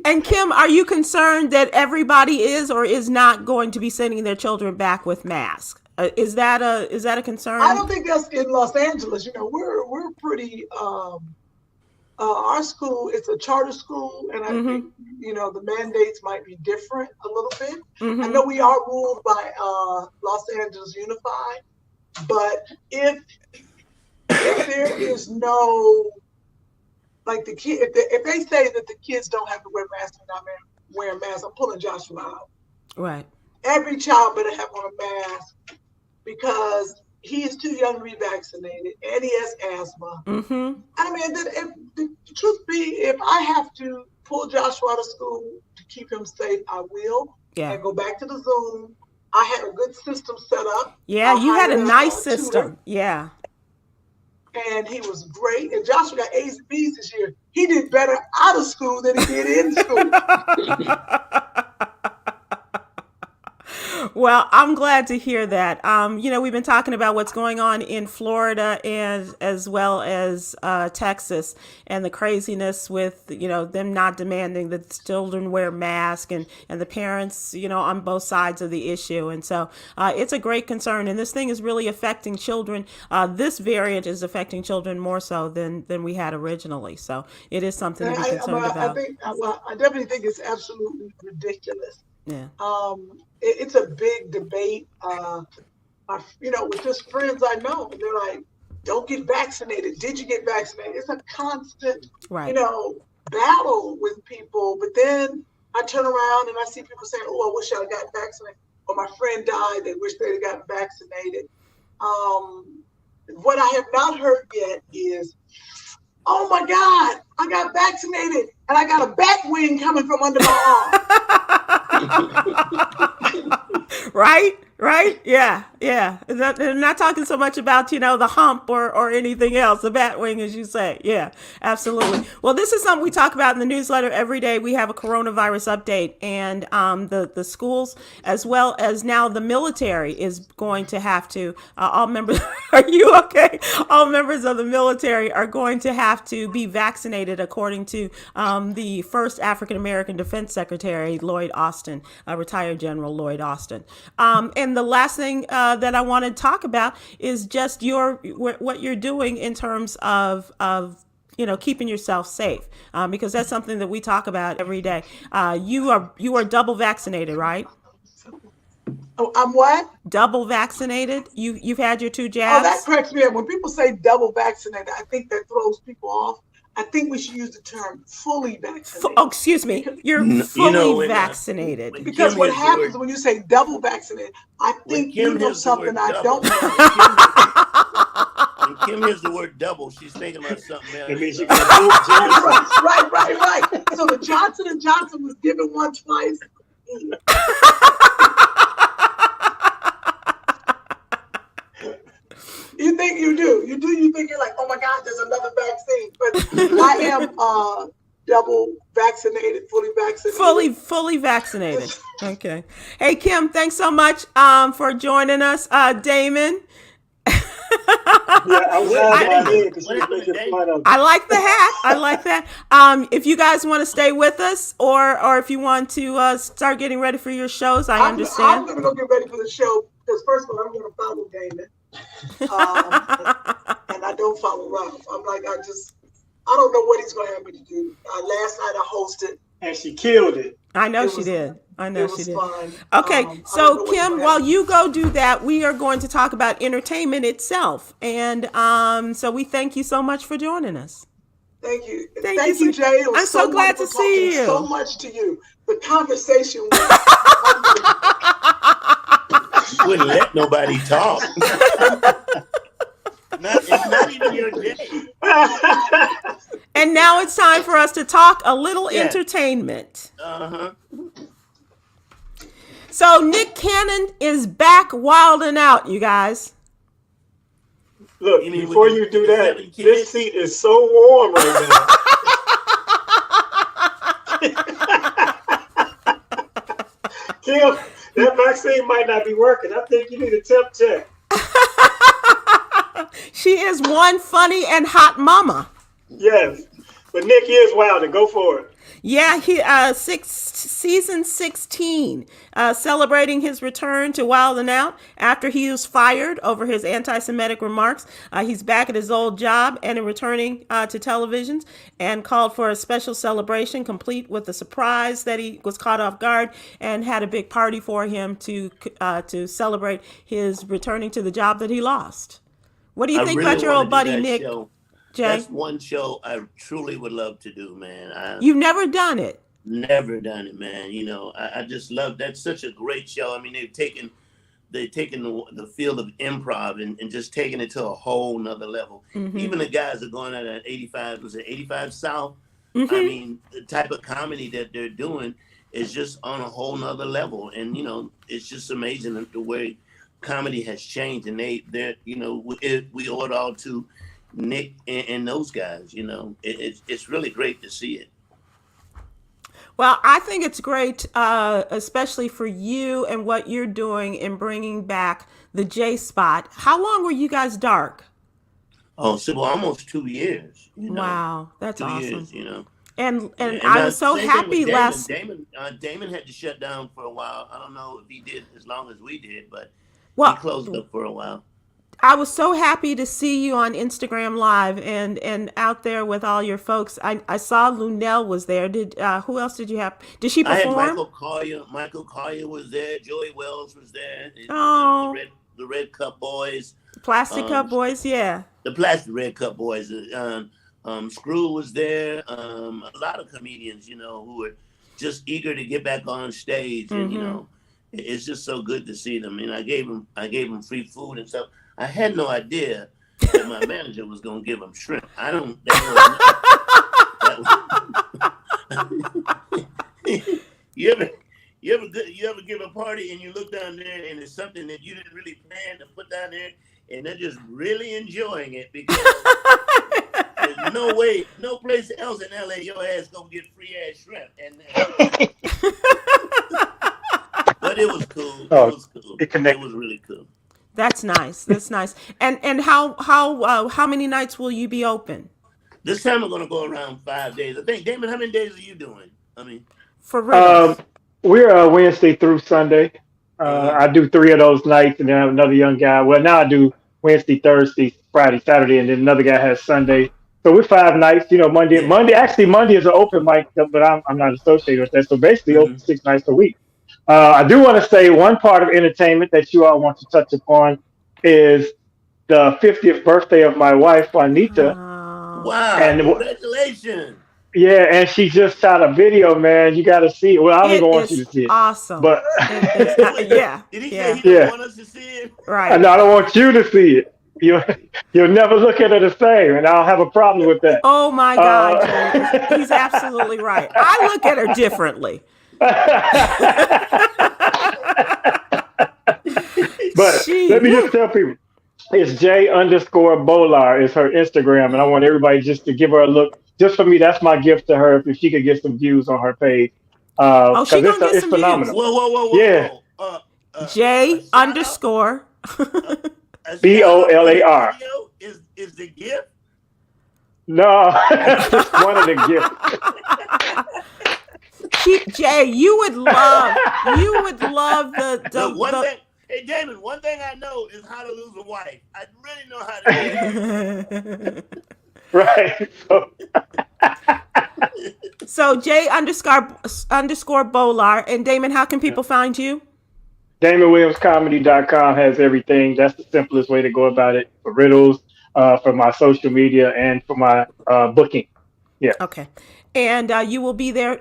And Kim, are you concerned that everybody is or is not going to be sending their children back with masks? Is that a concern? I don't think that's in Los Angeles. You know, we're pretty. Our school, it's a charter school, and I think the mandates might be different a little bit. I know we are ruled by Los Angeles Unified, but if there is no, like the kid, if they say that the kids don't have to wear masks and not wear masks, I'm pulling Joshua out. Right. Every child better have on a mask because he is too young to be vaccinated and he has asthma. I mean, the truth be, if I have to pull Joshua out of school to keep him safe, I will. Yeah. And go back to the Zoom. I had a good system set up. Yeah, you had a nice system. Yeah. And he was great. And Joshua got A's and B's this year. He did better out of school than he did in school. Well, I'm glad to hear that. We've been talking about what's going on in Florida and as well as Texas and the craziness with, them not demanding that children wear masks and the parents, on both sides of the issue. And so it's a great concern. And this thing is really affecting children. This variant is affecting children more so than we had originally. So it is something to be concerned about. I definitely think it's absolutely ridiculous. Yeah. It's a big debate. With just friends I know, and they're like, "Don't get vaccinated. Did you get vaccinated?" It's a constant, battle with people. But then I turn around and I see people saying, "Oh, I wish I got vaccinated," or "My friend died. They wish they'd gotten vaccinated." What I have not heard yet is, oh my God, I got vaccinated and I got a bat wing coming from under my arm. Right? Yeah. They're not talking so much about, the hump or anything else, the bat wing, as you say. Yeah, absolutely. Well, this is something we talk about in the newsletter every day. We have a coronavirus update, and the schools, as well as now the military, is going to have to, all members, are you okay? All members of the military are going to have to be vaccinated, according to the first African-American Defense Secretary, Lloyd Austin, retired General Lloyd Austin. And the last thing that I want to talk about is just what you're doing in terms of keeping yourself safe, because that's something that we talk about every day. You are double vaccinated, right? Oh, I'm what? Double vaccinated. You've had your 2 Oh, jabs. that cracks me up. When people say double vaccinated, I think that throws people off. I think we should use the term fully vaccinated. Oh, excuse me. You're fully vaccinated. Because what happens when you say double vaccinated, I think you know something I don't know. When Kim hears the word double, she's thinking about something else. It means you got both Johnsons. Right. So the Johnson & Johnson was given one twice. You think you do. You think you're like, oh my God, there's another vaccine. But I am double vaccinated, fully vaccinated. Fully vaccinated. Okay. Hey, Kim, thanks so much for joining us. Damon. Yeah, I was out my head because she was making fun of me. I like the hat. I like that. If you guys want to stay with us, or if you want to start getting ready for your shows, I understand. I'm going to go get ready for the show because first of all, I'm going to follow Damon. And I don't follow Ralph. I'm like, I don't know what he's going to have me to do. Last night I hosted. And she killed it. I know she did. Fun. Okay, so Kim, while you go do that, we are going to talk about entertainment itself. And so we thank you so much for joining us. Thank you. Thank you, Jay. I'm so glad to see you. So much to you. The conversation was Wouldn't let nobody talk. Not even your day. And now it's time for us to talk a little entertainment. Uh-huh. So Nick Cannon is back wilding out, you guys. Look, before you do that, this seat is so warm right now. Kim, that vaccine might not be working. I think you need a temp check. She is one funny and hot mama. Yes, but Nick is wilding. Go for it. Yeah, season 16, celebrating his return to Wild 'N Out after he was fired over his anti-Semitic remarks. He's back at his old job and returning to televisions, and called for a special celebration complete with a surprise that he was caught off guard, and had a big party for him to celebrate his returning to the job that he lost. What do you think about your old buddy Nick? Jay? That's one show I truly would love to do, man. You've never done it. Never done it, man. I just love that's such a great show. I mean, they've taken the field of improv and just taken it to a whole nother level. Mm-hmm. Even the guys are going out at 85, was it 85 South? Mm-hmm. I mean, the type of comedy that they're doing is just on a whole nother level. And, it's just amazing the way comedy has changed. And we owe it all to Nick and those guys. It's really great to see it. Well, I think it's great, especially for you and what you're doing in bringing back the J Spot. How long were you guys dark? Oh, Sybil, almost 2 years. Wow, that's 2 awesome. years, And I was so happy Damon had to shut down for a while. I don't know if he did as long as we did, but he closed up for a while. I was so happy to see you on Instagram Live and out there with all your folks. I saw Lunel was there. Who else did you have? Did she perform? I had Michael Collier was there. Joey Wells was there. Oh, the Red Cup Boys. Plastic Cup Boys, yeah. The Plastic Red Cup Boys. Screw was there. A lot of comedians, who were just eager to get back on stage, and it's just so good to see them. And I gave them free food and stuff. I had no idea that my manager was gonna give him shrimp. I don't. That was, you ever give a party and you look down there and it's something that you didn't really plan to put down there, and they're just really enjoying it because there's no way, no place else in LA your ass gonna get free ass shrimp. But it was cool. It was cool. It was really cool. That's nice. That's nice. And how many nights will you be open? This time we're gonna go around 5 days. I think, Damon, how many days are you doing? I mean, For real. We're Wednesday through Sunday. I do 3 of those nights, and then I have another young guy. Well, now I do Wednesday, Thursday, Friday, Saturday, and then another guy has Sunday. So we're 5 nights. You know, Monday is an open mic, but I'm not associated with that. So basically, open 6 nights a week. I do want to say one part of entertainment that you all want to touch upon is the 50th birthday of my wife, Juanita. Wow! And congratulations! Yeah, and she just shot a video, man. You got to see it. Well, I don't even want you to see it. Awesome. But yeah. Did he say he didn't want us to see it? Right. No, I don't want you to see it. You'll never look at it the same, and I'll have a problem with that. Oh my God, he's absolutely right. I look at her differently. But let me just tell people, it's J_Bolar is her Instagram, and I want everybody just to give her a look. Just for me, that's my gift to her. If she could get some views on her page, she gonna get some phenomenal. views. Whoa! Yeah. J_. BOLAR is the gift. No, just one of the gifts. Jay, you would love the one thing. Hey, Damon, one thing I know is how to lose a wife. I really know how to do it. Right. So J_Bolar. And Damon, how can people find you? DamonWilliamsComedy.com has everything. That's the simplest way to go about it. For riddles, for my social media, and for my booking. Yeah. Okay. And you will be there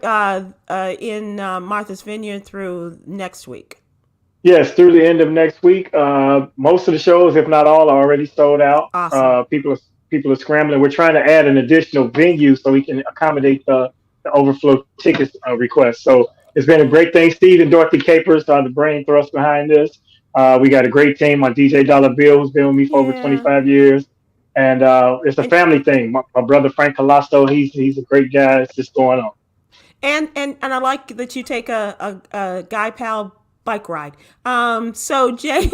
in Martha's Vineyard through next week. Yes, through the end of next week. Most of the shows, if not all, are already sold out. Awesome. People are scrambling. We're trying to add an additional venue so we can accommodate the overflow tickets request. So it's been a great thing. Steve and Dorothy Capers are the brain thrust behind this. We got a great team on DJ Dollar Bill, who's been with me for over 25 years. And it's a family thing. My brother Frank Colasto, he's a great guy. It's just going on. And I like that you take a guy pal bike ride. So Jay,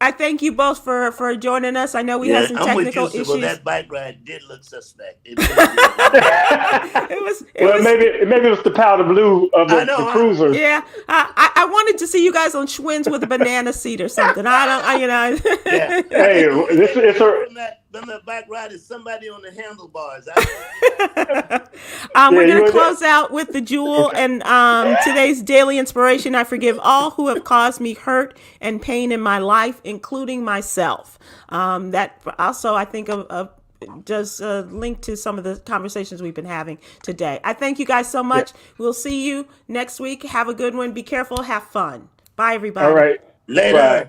I thank you both for joining us. I know we had some technical issues. Well, that bike ride did look suspect. Maybe it was the powder blue of the cruiser. Yeah, I wanted to see you guys on Schwinn's with a banana seat or something. Yeah. Hey, the bike ride is somebody on the handlebars. We're going to close out with the jewel and today's daily inspiration. I forgive all who have caused me hurt and pain in my life, including myself. That also, I think, does link to some of the conversations we've been having today. I thank you guys so much. Yeah. We'll see you next week. Have a good one. Be careful. Have fun. Bye, everybody. All right. Later. Bye.